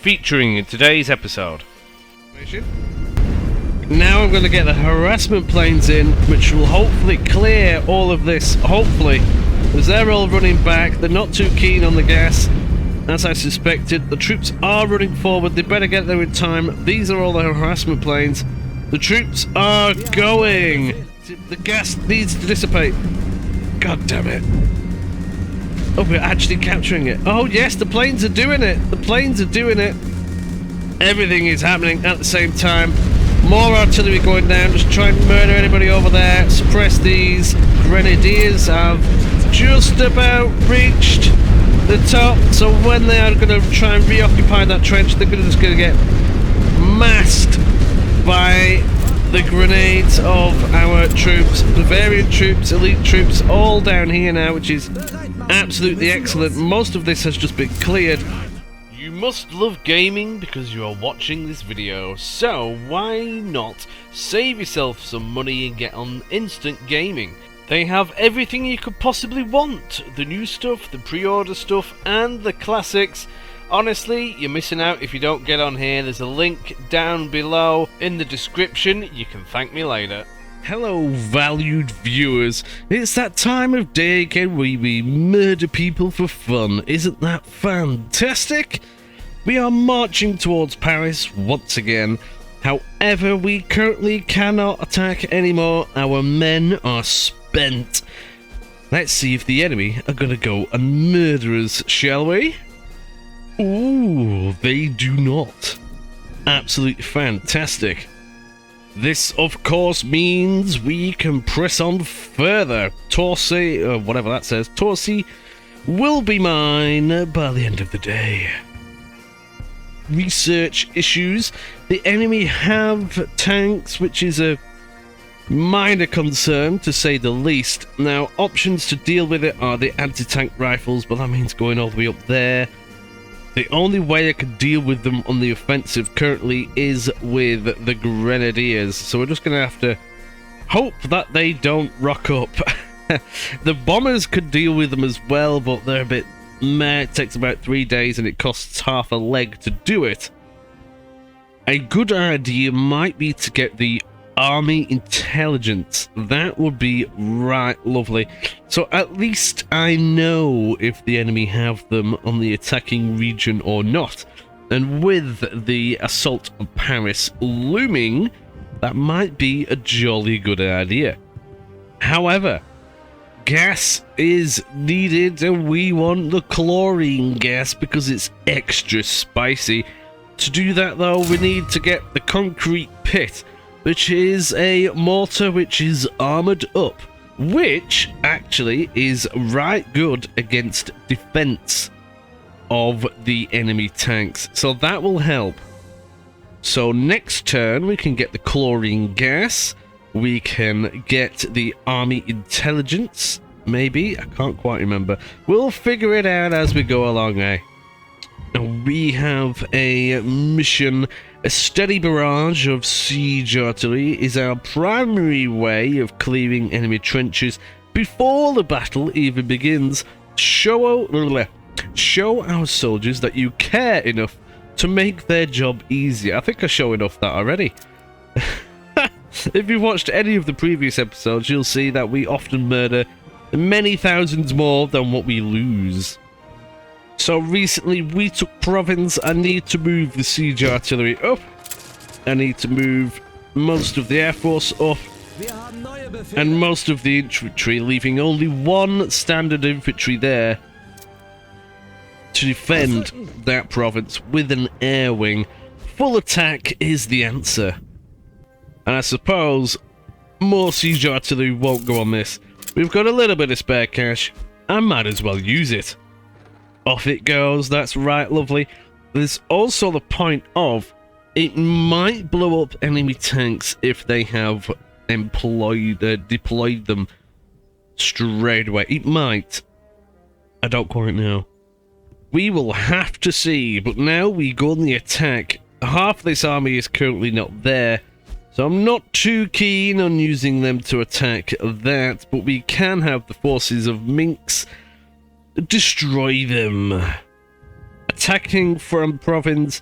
featuring in today's episode. Now I'm going to get the harassment planes in, which will hopefully clear all of this, hopefully, as they're all running back. They're not too keen on the gas, as I suspected. The troops are running forward, they better get there in time. These are all the harassment planes. The troops are going. The gas needs to dissipate. God damn it. Oh, we're actually capturing it. Oh yes, the planes are doing it. The planes are doing it. Everything is happening at the same time. More artillery going down. Just try and murder anybody over there. Suppress these. Grenadiers have just about reached the top. So when they are going to try and reoccupy that trench, they're just going to get masked by the grenades of our troops. Bavarian troops, elite troops, all down here now, which is absolutely excellent. Most of this has just been cleared. You must love gaming because you are watching this video, so why not save yourself some money and get on Instant Gaming? They have everything you could possibly want. The new stuff, the pre-order stuff, and the classics. Honestly, you're missing out if you don't get on here. There's a link down below in the description. You can thank me later. Hello, valued viewers. It's that time of day again where we murder people for fun. Isn't that fantastic? We are marching towards Paris once again. However, we currently cannot attack anymore. Our men are spent. Let's see if the enemy are going to go and murder us, shall we? Ooh, they do not. Absolutely fantastic. This, of course, means we can press on further. Torcy, whatever that says, Torcy will be mine by the end of the day. Research issues. The enemy have tanks, which is a minor concern, to say the least. Now, options to deal with it are the anti-tank rifles, but that means going all the way up there. The only way I can deal with them on the offensive currently is with the Grenadiers, so we're just going to have to hope that they don't rock up. The bombers could deal with them as well, but they're a bit meh. It takes about 3 days and it costs half a leg to do it. A good idea might be to get the army intelligence. That would be right lovely. So at least I know if the enemy have them on the attacking region or not. And with the assault of Paris looming, that might be a jolly good idea. However, gas is needed and we want the chlorine gas because it's extra spicy. To do that though, we need to get the concrete pit, which is a mortar which is armoured up, which actually is right good against defense of the enemy tanks. So that will help. So next turn we can get the chlorine gas, we can get the army intelligence, maybe, I can't quite remember. We'll figure it out as we go along, eh? We have a mission. A steady barrage of siege artillery is our primary way of clearing enemy trenches before the battle even begins. Show our soldiers that you care enough to make their job easier. I think I showed off that already. If you've watched any of the previous episodes, you'll see that we often murder many thousands more than what we lose. So recently we took Provence. I need to move the siege artillery up. I need to move most of the air force up. And most of the infantry, leaving only one standard infantry there to defend that province with an air wing. Full attack is the answer. And I suppose more siege artillery won't go on this. We've got a little bit of spare cash. I might as well use it. Off it goes. That's right, lovely. There's also the point of it might blow up enemy tanks if they have deployed them straight away. It might. I don't quite know. We will have to see. But now we go on the attack. Half of this army is currently not there, so I'm not too keen on using them to attack that. But we can have the forces of Minx destroy them. attacking from province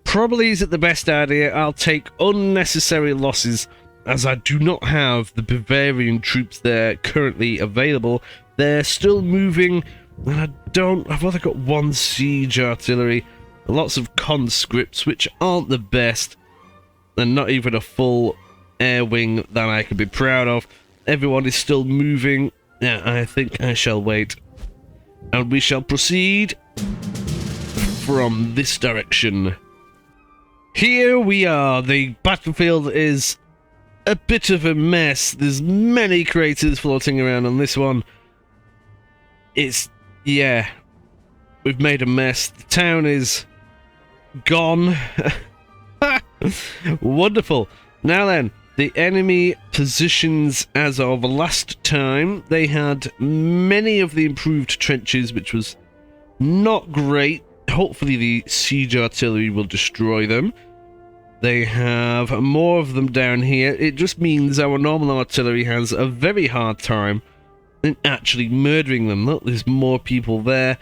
probably isn't the best idea. I'll take unnecessary losses as I do not have the Bavarian troops there currently available. They're still moving, and I've only got one siege artillery, lots of conscripts, which aren't the best, and not even a full air wing that I can be proud of. Everyone is still moving. Yeah, I think I shall wait. And we shall proceed from this direction. Here we are. The battlefield is a bit of a mess. There's many craters floating around on this one. Yeah, we've made a mess. The town is gone. Wonderful. Now then, the enemy positions as of last time. They had many of the improved trenches, which was not great. Hopefully the siege artillery will destroy them. They have more of them down here. It just means our normal artillery has a very hard time in actually murdering them. Look, there's more people there.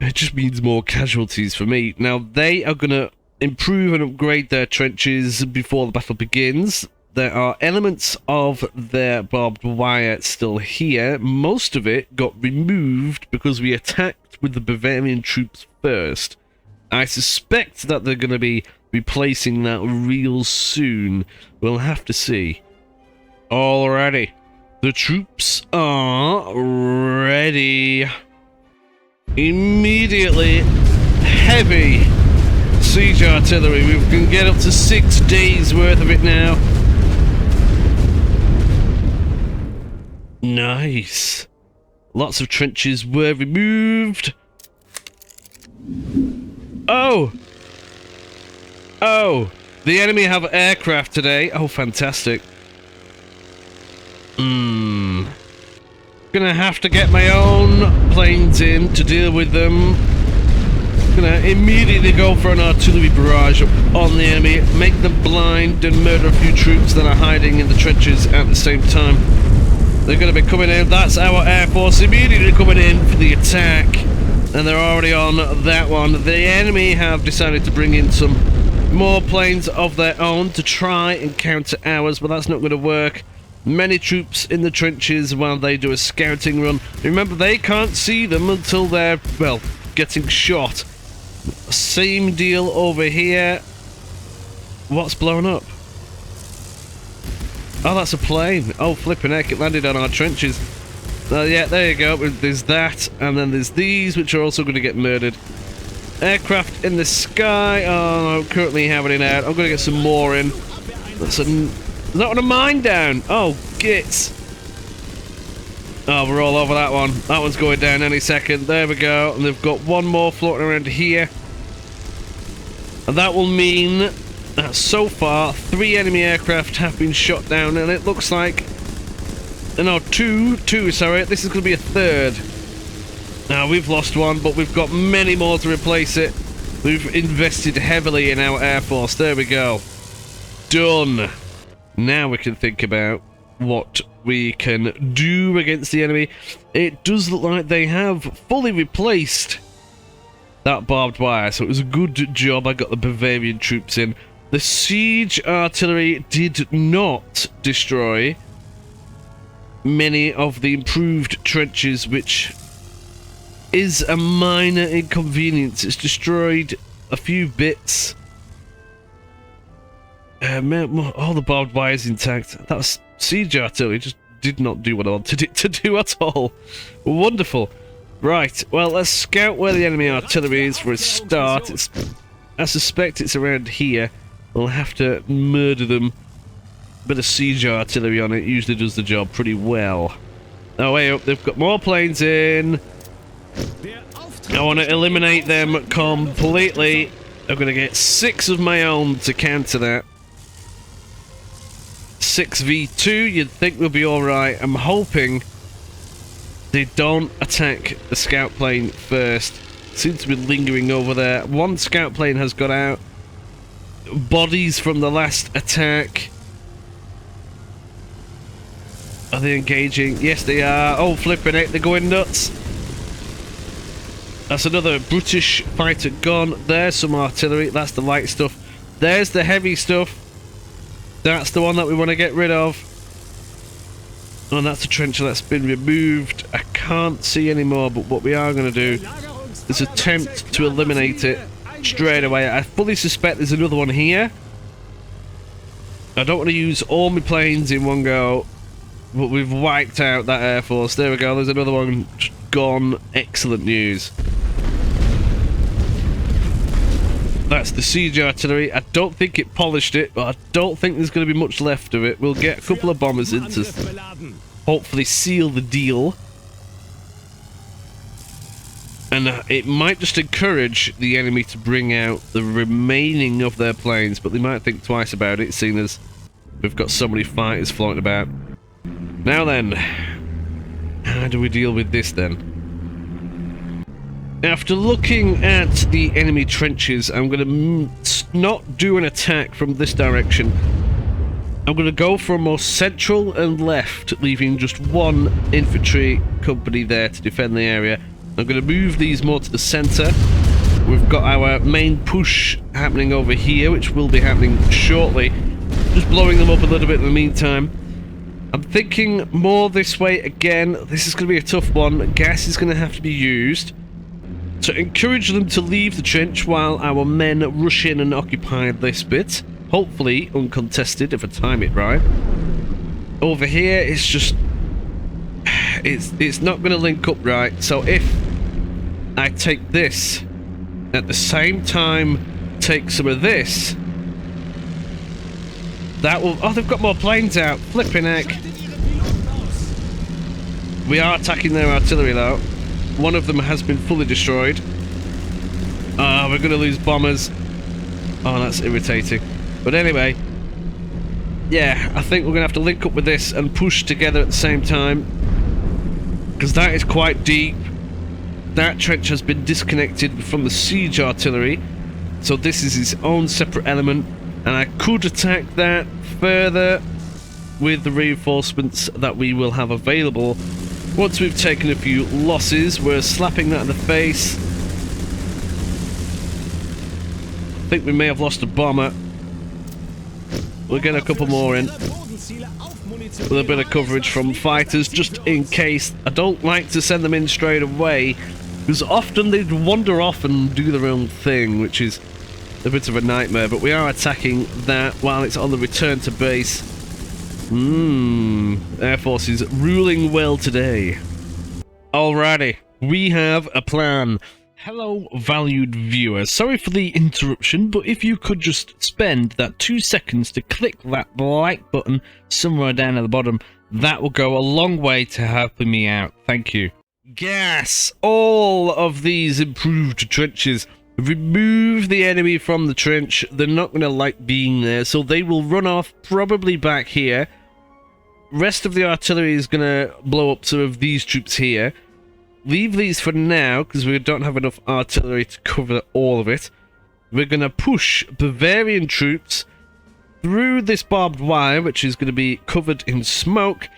It just means more casualties for me. Now, they are going to improve and upgrade their trenches before the battle begins. There are elements of their barbed wire still here. Most of it got removed because we attacked with the Bavarian troops first. I suspect that they're going to be replacing that real soon. We'll have to see. Alrighty. The troops are ready. Immediately, heavy siege artillery. We can get up to 6 days worth of it now. Nice. Lots of trenches were removed. Oh! Oh! The enemy have aircraft today. Oh, fantastic. Gonna have to get my own planes in to deal with them. Gonna immediately go for an artillery barrage on the enemy, make them blind and murder a few troops that are hiding in the trenches at the same time. They're gonna be coming in. That's our air force immediately coming in for the attack. And they're already on that one. The enemy have decided to bring in some more planes of their own to try and counter ours, but that's not going to work. Many troops in the trenches while they do a scouting run. Remember, they can't see them until they're, well, getting shot. Same deal over here. What's blown up? Oh, that's a plane. Oh, flipping heck, it landed on our trenches. Yeah, there you go. There's that, and then there's these, which are also going to get murdered. Aircraft in the sky. Oh, I'm currently having it out. I'm going to get some more in. That's is that one a mine down? Oh, gits. Oh, we're all over that one. That one's going down any second. There we go. And they've got one more floating around here. And that will mean that so far, 3 enemy aircraft have been shot down, and it looks like... No, two, sorry. This is going to be a 3rd. Now, we've lost one, but we've got many more to replace it. We've invested heavily in our air force. There we go. Done. Now we can think about what we can do against the enemy. It does look like they have fully replaced that barbed wire, so it was a good job I got the Bavarian troops in. The siege artillery did not destroy many of the improved trenches, which is a minor inconvenience. It's destroyed a few bits. All the barbed wire is intact. That was siege artillery. Just did not do what I wanted it to do at all. Wonderful. Right, well, let's scout where the enemy artillery is for a start. I suspect it's around here. We'll have to murder them. Bit of siege artillery on it usually does the job pretty well. Oh, wait up, they've got more planes in. I want to eliminate them completely. I'm going to get 6 of my own to counter that. 6v2, you'd think we'll be alright. I'm hoping they don't attack the scout plane first. Seems to be lingering over there. One scout plane has got out. Bodies from the last attack. Are they engaging? Yes, they are. Oh, flipping it. They're going nuts. That's another British fighter gone. There's some artillery. That's the light stuff. There's the heavy stuff. That's the one that we want to get rid of. Oh, and that's a trencher that's been removed. I can't see any more, but what we are going to do is attempt to eliminate it straight away. I fully suspect there's another one here. I don't want to use all my planes in one go, but we've wiped out that Air Force. There we go, there's another one gone. Excellent news. That's the siege artillery. I don't think it polished it, but I don't think there's going to be much left of it. We'll get a couple of bombers in to hopefully seal the deal. And it might just encourage the enemy to bring out the remaining of their planes, but they might think twice about it, seeing as we've got so many fighters floating about. Now then, how do we deal with this then? After looking at the enemy trenches, I'm going to not do an attack from this direction. I'm going to go for a more central and left, leaving just one infantry company there to defend the area. I'm going to move these more to the centre. We've got our main push happening over here, which will be happening shortly. Just blowing them up a little bit in the meantime. I'm thinking more this way again. This is going to be a tough one. Gas is going to have to be used to encourage them to leave the trench while our men rush in and occupy this bit. Hopefully uncontested if I time it right. Over here, it's just... It's not going to link up right, so if I take this, at the same time take some of this, that will... Oh, they've got more planes out. Flipping heck. We are attacking their artillery though. One of them has been fully destroyed. We're going to lose bombers. Oh, that's irritating. But anyway, yeah, I think we're going to have to link up with this and push together at the same time, because that is quite deep. That trench has been disconnected from the siege artillery, so this is its own separate element, and I could attack that further with the reinforcements that we will have available. Once we've taken a few losses, we're slapping that in the face. I think we may have lost a bomber. We'll get a couple more in with a bit of coverage from fighters, just in case. I don't like to send them in straight away, because often they'd wander off and do their own thing, which is a bit of a nightmare. But we are attacking that while it's on the return to base. Air Force is ruling well today. Alrighty, we have a plan. Hello, valued viewers. Sorry for the interruption, but if you could just spend that 2 seconds to click that like button somewhere down at the bottom, that will go a long way to helping me out. Thank you. Gas! All of these improved trenches remove the enemy from the trench. They're not going to like being there, so they will run off, probably back here. Rest of the artillery is going to blow up some of these troops here. Leave these for now, because we don't have enough artillery to cover all of it. We're going to push Bavarian troops through this barbed wire, which is going to be covered in smoke,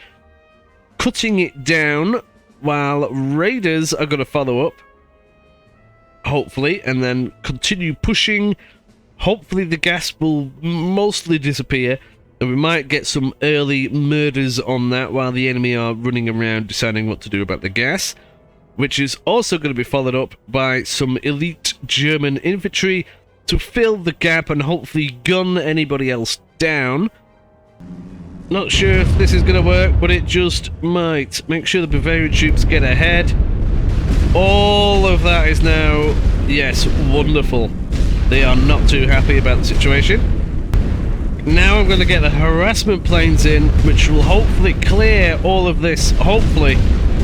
cutting it down, while raiders are going to follow up, hopefully, and then continue pushing. Hopefully the gas will mostly disappear, and we might get some early murders on that while the enemy are running around deciding what to do about the gas, which is also going to be followed up by some elite German infantry to fill the gap and hopefully gun anybody else down. Not sure if this is going to work, but it just might. Make sure the Bavarian troops get ahead. All of that is now, yes, wonderful. They are not too happy about the situation. Now I'm going to get the harassment planes in, which will hopefully clear all of this, hopefully.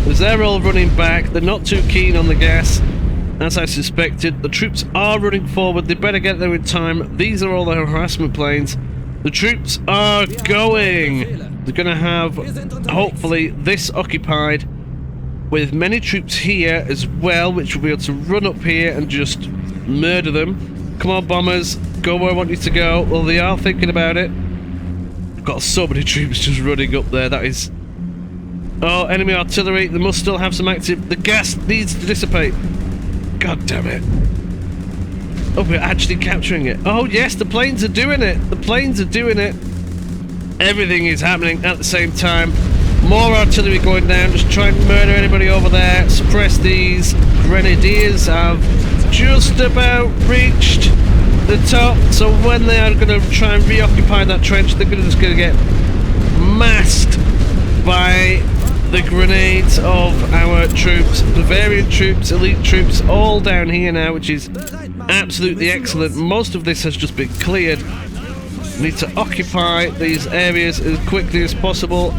As they're all running back, they're not too keen on the gas, as I suspected. The troops are running forward, they better get there in time. These are all the harassment planes. The troops are going! They're going to have, hopefully, this occupied, with many troops here as well, which will be able to run up here and just murder them. Come on, bombers, go where I want you to go. Well, they are thinking about it. I've got so many troops just running up there, that is... Oh, enemy artillery, they must still have some active... The gas needs to dissipate. God damn it. Oh, we're actually capturing it. Oh, yes, the planes are doing it. The planes are doing it. Everything is happening at the same time. More artillery going down. Just try and murder anybody over there. Suppress these. Grenadiers have just about reached the top. So when they are going to try and reoccupy that trench, they're just going to get masked by the grenades of our troops. Bavarian troops, elite troops, all down here now, which is absolutely excellent. Most of this has just been cleared. We need to occupy these areas as quickly as possible.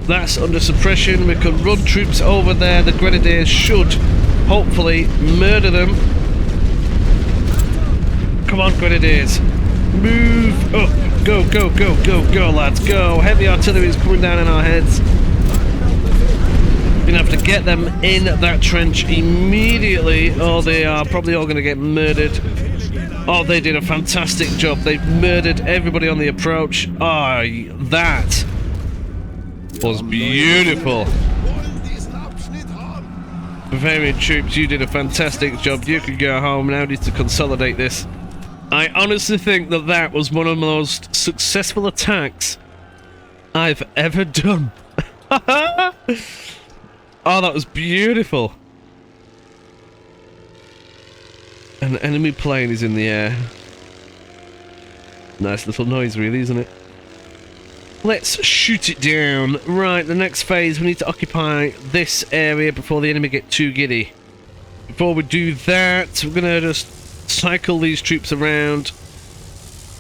That's under suppression. We can run troops over there. The grenadiers should hopefully murder them. Come on, grenadiers. Move up. Go, go, go, go, go, lads. Go. Heavy artillery is coming down on our heads. We're going to have to get them in that trench immediately, or they are probably all going to get murdered. Oh, they did a fantastic job. They murdered everybody on the approach. Oh, that was beautiful. Bavarian troops, you did a fantastic job. You can go home. Now need to consolidate this. I honestly think that that was one of the most successful attacks I've ever done. Oh, that was beautiful. An enemy plane is in the air. Nice little noise, really, isn't it? Let's shoot it down. Right, the next phase, we need to occupy this area before the enemy get too giddy. Before we do that, we're going to just cycle these troops around.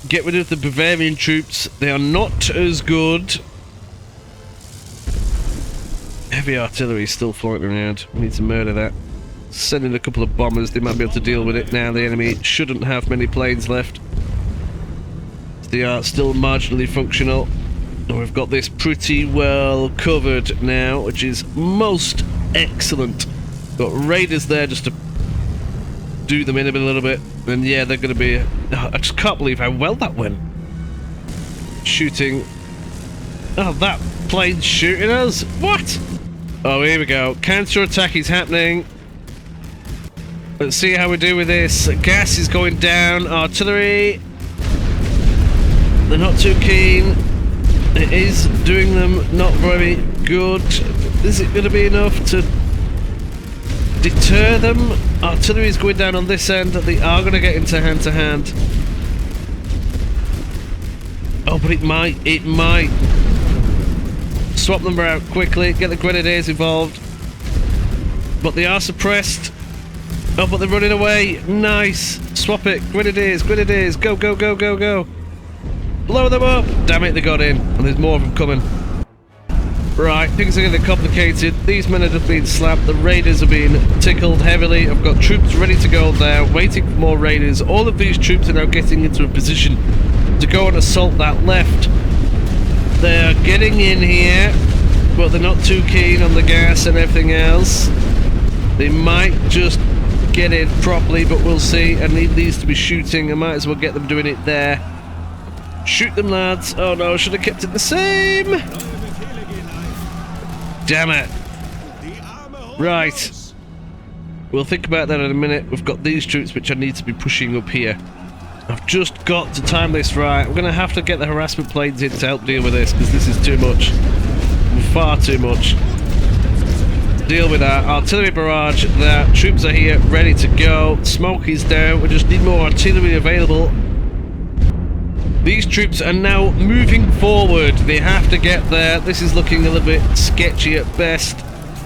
Get rid of the Bavarian troops. They are not as good. Heavy artillery is still floating around. We need to murder that. Send in a couple of bombers. They might be able to deal with it now. The enemy shouldn't have many planes left. They are still marginally functional. And we've got this pretty well covered now, which is most excellent. Got raiders there just to do them in a little bit. And yeah, they're going to be... I just can't believe how well that went. Shooting. Oh, that plane's shooting us. What? Oh, here we go. Counter-attack is happening. Let's see how we do with this. Gas is going down. Artillery. They're not too keen. It is doing them not very good. Is it going to be enough to deter them? Artillery is going down on this end. They are going to get into hand-to-hand. Oh, but it might. It might. Swap them out quickly. Get the grenadiers involved. But they are suppressed. Oh, but they're running away. Nice. Swap it. Grenadiers. Grenadiers. Go, go, go, go, go. Blow them up! Damn it, they got in. And there's more of them coming. Right, things are getting complicated. These men are just being slapped. The raiders are being tickled heavily. I've got troops ready to go there, waiting for more raiders. All of these troops are now getting into a position to go and assault that left. They're getting in here, but they're not too keen on the gas and everything else. They might just get in properly, but we'll see. I need these to be shooting. I might as well get them doing it there. Shoot them, lads. Oh no, should have kept it the same. Damn it. Right. We'll think about that in a minute. We've got these troops which I need to be pushing up here. I've just got to time this right. We're going to have to get the harassment planes in to help deal with this, because this is too much. Far too much. Deal with that. Artillery barrage there. Troops are here, ready to go. Smoke is down. We just need more artillery available. These troops are now moving forward. They have to get there. This is looking a little bit sketchy at best.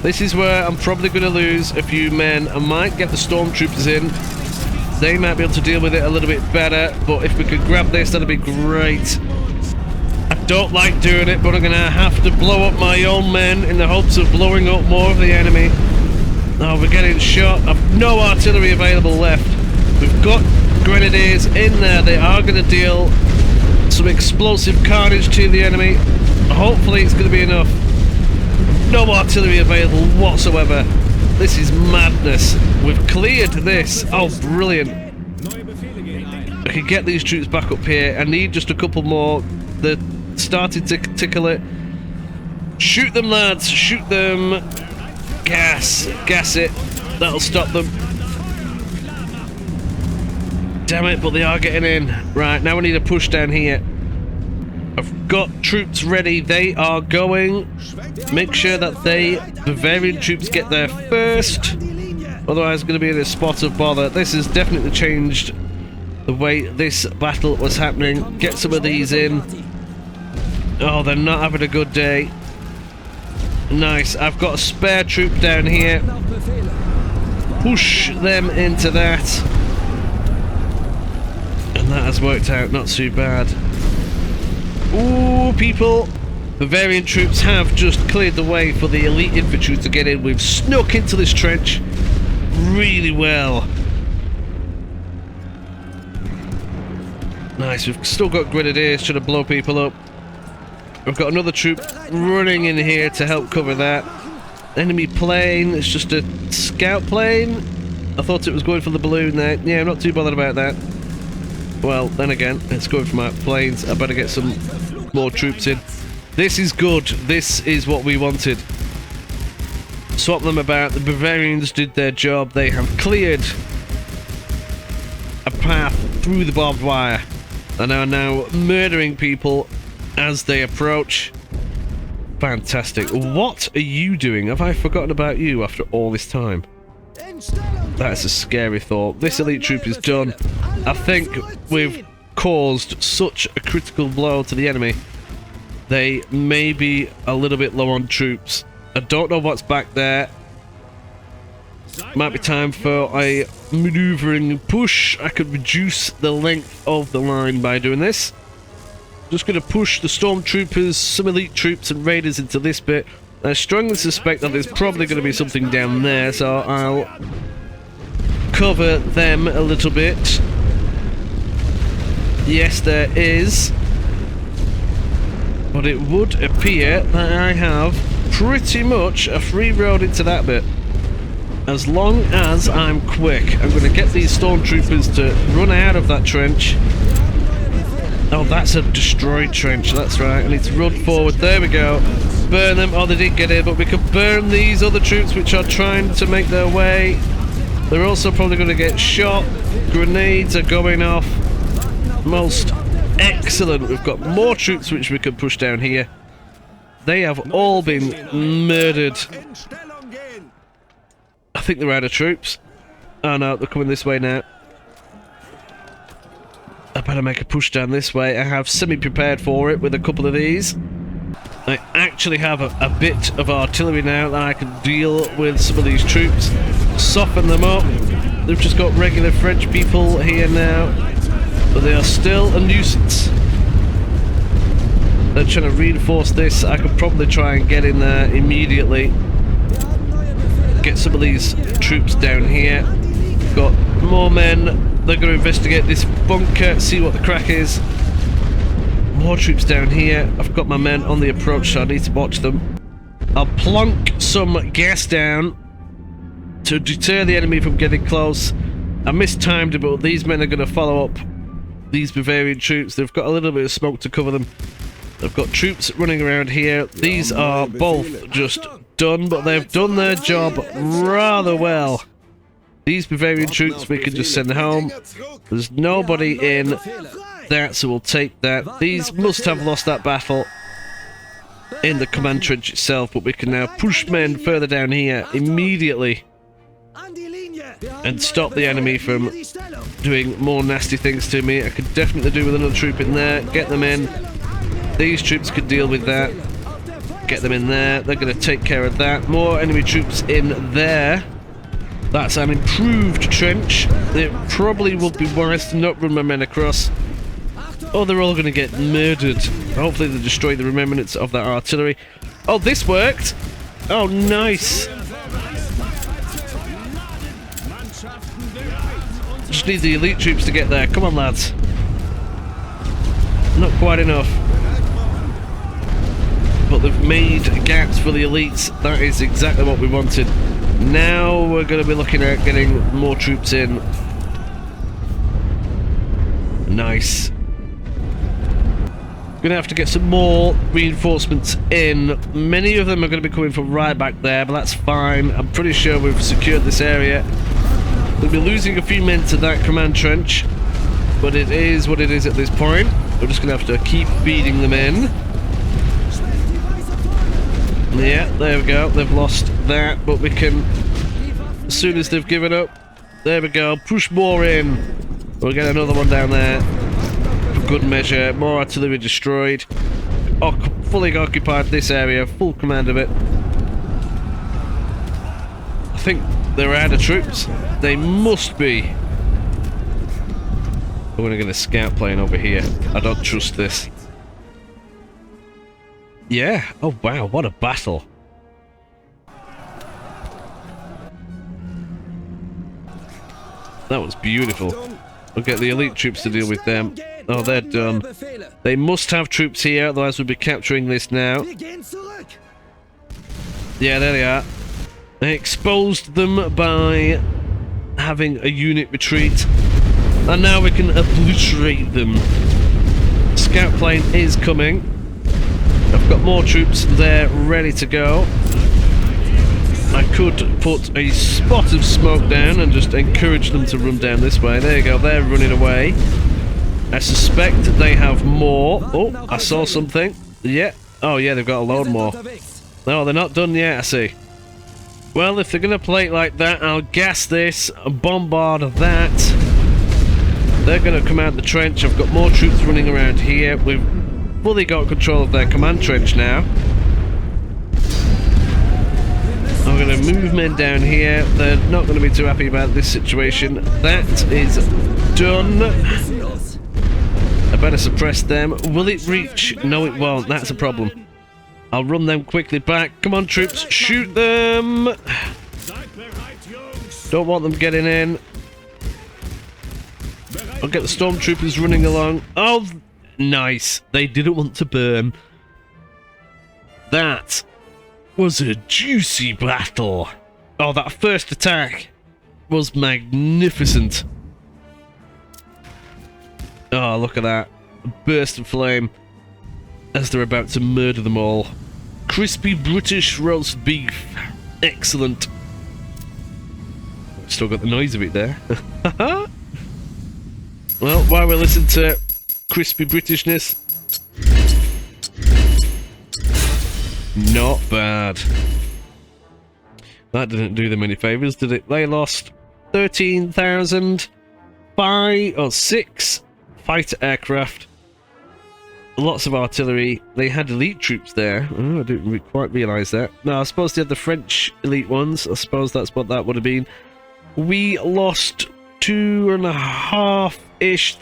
This is where I'm probably going to lose a few men. I might get the stormtroopers in. They might be able to deal with it a little bit better, but if we could grab this, that'd be great. I don't like doing it, but I'm going to have to blow up my own men in the hopes of blowing up more of the enemy. Oh, we're getting shot. I've no artillery available left. We've got grenadiers in there. They are going to deal some explosive carnage to the enemy. Hopefully it's going to be enough. No artillery available whatsoever. This is madness. We've cleared this. Oh, brilliant. I can get these troops back up here. I need just a couple more. They're starting to tickle it. Shoot them, lads. Shoot them. Gas. Gas it. That'll stop them. Damn it, but they are getting in. Right, now we need a push down here. I've got troops ready. They are going. Make sure that the Bavarian troops get there first. Otherwise, it's going to be in a spot of bother. This has definitely changed the way this battle was happening. Get some of these in. Oh, they're not having a good day. Nice. I've got a spare troop down here. Push them into that. And that has worked out not too bad. Ooh, people. Bavarian troops have just cleared the way for the elite infantry to get in. We've snuck into this trench really well. Nice. We've still got grenadiers trying to blow people up. We've got another troop running in here to help cover that. Enemy plane. It's just a scout plane. I thought it was going for the balloon there. Yeah, I'm not too bothered about that. Well, then again, it's going for my planes. I better get some more troops in. This is good. This is what we wanted. Swap them about. The Bavarians did their job. They have cleared a path through the barbed wire and are now murdering people as they approach. Fantastic. What are you doing? Have I forgotten about you after all this time? That's a scary thought. This elite troop is done. I think we've caused such a critical blow to the enemy. They may be a little bit low on troops. I don't know what's back there. Might be time for a maneuvering push. I could reduce the length of the line by doing this. Just going to push the stormtroopers, some elite troops and raiders into this bit. I strongly suspect that there's probably going to be something down there, so I'll cover them a little bit. Yes, there is. But it would appear that I have pretty much a free road into that bit. As long as I'm quick. I'm going to get these stormtroopers to run out of that trench. Oh, that's a destroyed trench, that's right. I need to run forward. There we go. Burn them. Oh, they didn't get in, but we can burn these other troops which are trying to make their way. They're also probably going to get shot. Grenades are going off. Most excellent. We've got more troops which we can push down here. They have all been murdered. I think they're out of troops. Oh no, they're coming this way now. I better make a push down this way. I have semi-prepared for it with a couple of these. I actually have a bit of artillery now that I can deal with some of these troops. Soften them up. They've just got regular French people here now. But they are still a nuisance. They're trying to reinforce this. I could probably try and get in there immediately. Get some of these troops down here. Got more men. They're going to investigate this bunker, see what the crack is. More troops down here. I've got my men on the approach, so I need to watch them. I'll plonk some gas down to deter the enemy from getting close. I mistimed it, but these men are going to follow up these Bavarian troops. They've got a little bit of smoke to cover them. They've got troops running around here. These are both just done, but they've done their job rather well. These Bavarian troops we can just send home. There's nobody in that, so we'll take that. These must have lost that battle in the command trench itself, but we can now push men further down here immediately and stop the enemy from doing more nasty things to me. I could definitely do with another troop in there. Get them in. These troops could deal with that. Get them in there. They're going to take care of that. More enemy troops in there. That's an improved trench. It probably will be wise to not run my men across. Oh, they're all going to get murdered. Hopefully they destroy the remnants of that artillery. Oh, this worked! Oh, nice! Just need the elite troops to get there. Come on, lads. Not quite enough. But they've made gaps for the elites. That is exactly what we wanted. Now we're going to be looking at getting more troops in. Nice. Gonna have to get some more reinforcements in. Many of them are going to be coming from right back there, but that's fine. I'm pretty sure we've secured this area. We'll be losing a few men to that command trench, but it is what it is at this point. We're just going to have to keep feeding them in. Yeah, there we go. They've lost that, but we can, as soon as they've given up, there we go. Push more in. We'll get another one down there. For good measure. More artillery destroyed. Fully occupied this area. Full command of it. I think they're out of troops. They must be. I'm going to get a scout plane over here. I don't trust this. Yeah. Oh, wow. What a battle. That was beautiful. We'll get the elite troops to deal with them. Oh, they're done. They must have troops here, otherwise we'll be capturing this now. Yeah, there they are. They exposed them by having a unit retreat. And now we can obliterate them. Scout plane is coming. I've got more troops there ready to go. I could put a spot of smoke down and just encourage them to run down this way. There you go, they're running away. I suspect they have more. Oh, I saw something. Yeah. Oh, yeah, they've got a load more. No, they're not done yet, I see. Well, if they're going to play it like that, I'll gas this, bombard that. They're going to come out the trench. I've got more troops running around here. We've fully got control of their command trench now. I'm going to move men down here. They're not going to be too happy about this situation. That is done. I better suppress them. Will it reach? No, it won't. That's a problem. I'll run them quickly back. Come on, troops. Shoot them. Don't want them getting in. I'll get the stormtroopers running along. Oh, nice. They didn't want to burn. That was a juicy battle. Oh, that first attack was magnificent. Oh, look at that. A burst of flame as they're about to murder them all. Crispy British roast beef. Excellent. Still got the noise of it there. Well, while we listen to crispy Britishness, not bad. That didn't do them any favours, did it? They lost 6 fighter aircraft, lots of artillery. They had elite troops there. Oh, I didn't quite realise that. No, I suppose they had the French elite ones. I suppose that's what that would have been. We lost 2,500-ish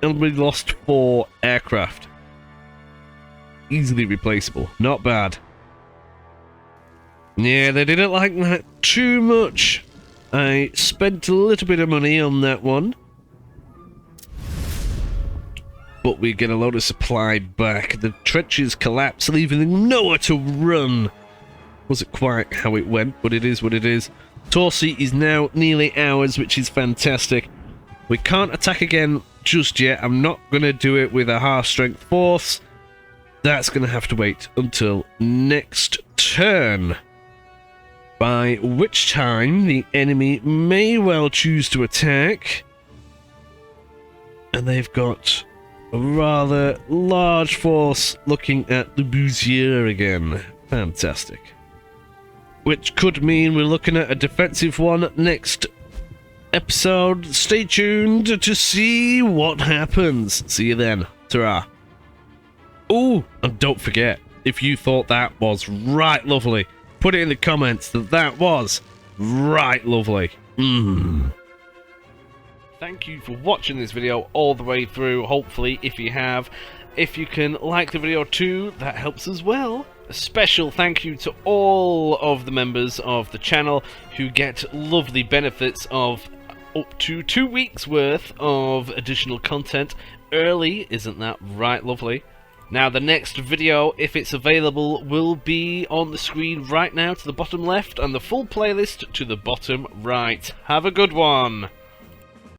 and we lost 4 aircraft. Easily replaceable. Not bad. Yeah, they didn't like that too much. I spent a little bit of money on that one. But we get a load of supply back. The trenches collapse, leaving them nowhere to run. Wasn't quite how it went, but it is what it is. Torcy is now nearly ours, which is fantastic. We can't attack again just yet. I'm not going to do it with a half-strength force. That's going to have to wait until next turn. By which time the enemy may well choose to attack. And they've got a rather large force looking at the Bousier again. Fantastic. Which could mean we're looking at a defensive one next episode. Stay tuned to see what happens. See you then. Ta-ra. Oh, and don't forget, if you thought that was right lovely, put it in the comments that was right lovely. Thank you for watching this video all the way through. Hopefully, if you have, if you can like the video too, that helps as well. A special thank you to all of the members of the channel who get lovely benefits of up to 2 weeks worth of additional content early. Isn't that right lovely? Now the next video, if it's available, will be on the screen right now to the bottom left and the full playlist to the bottom right. Have a good one!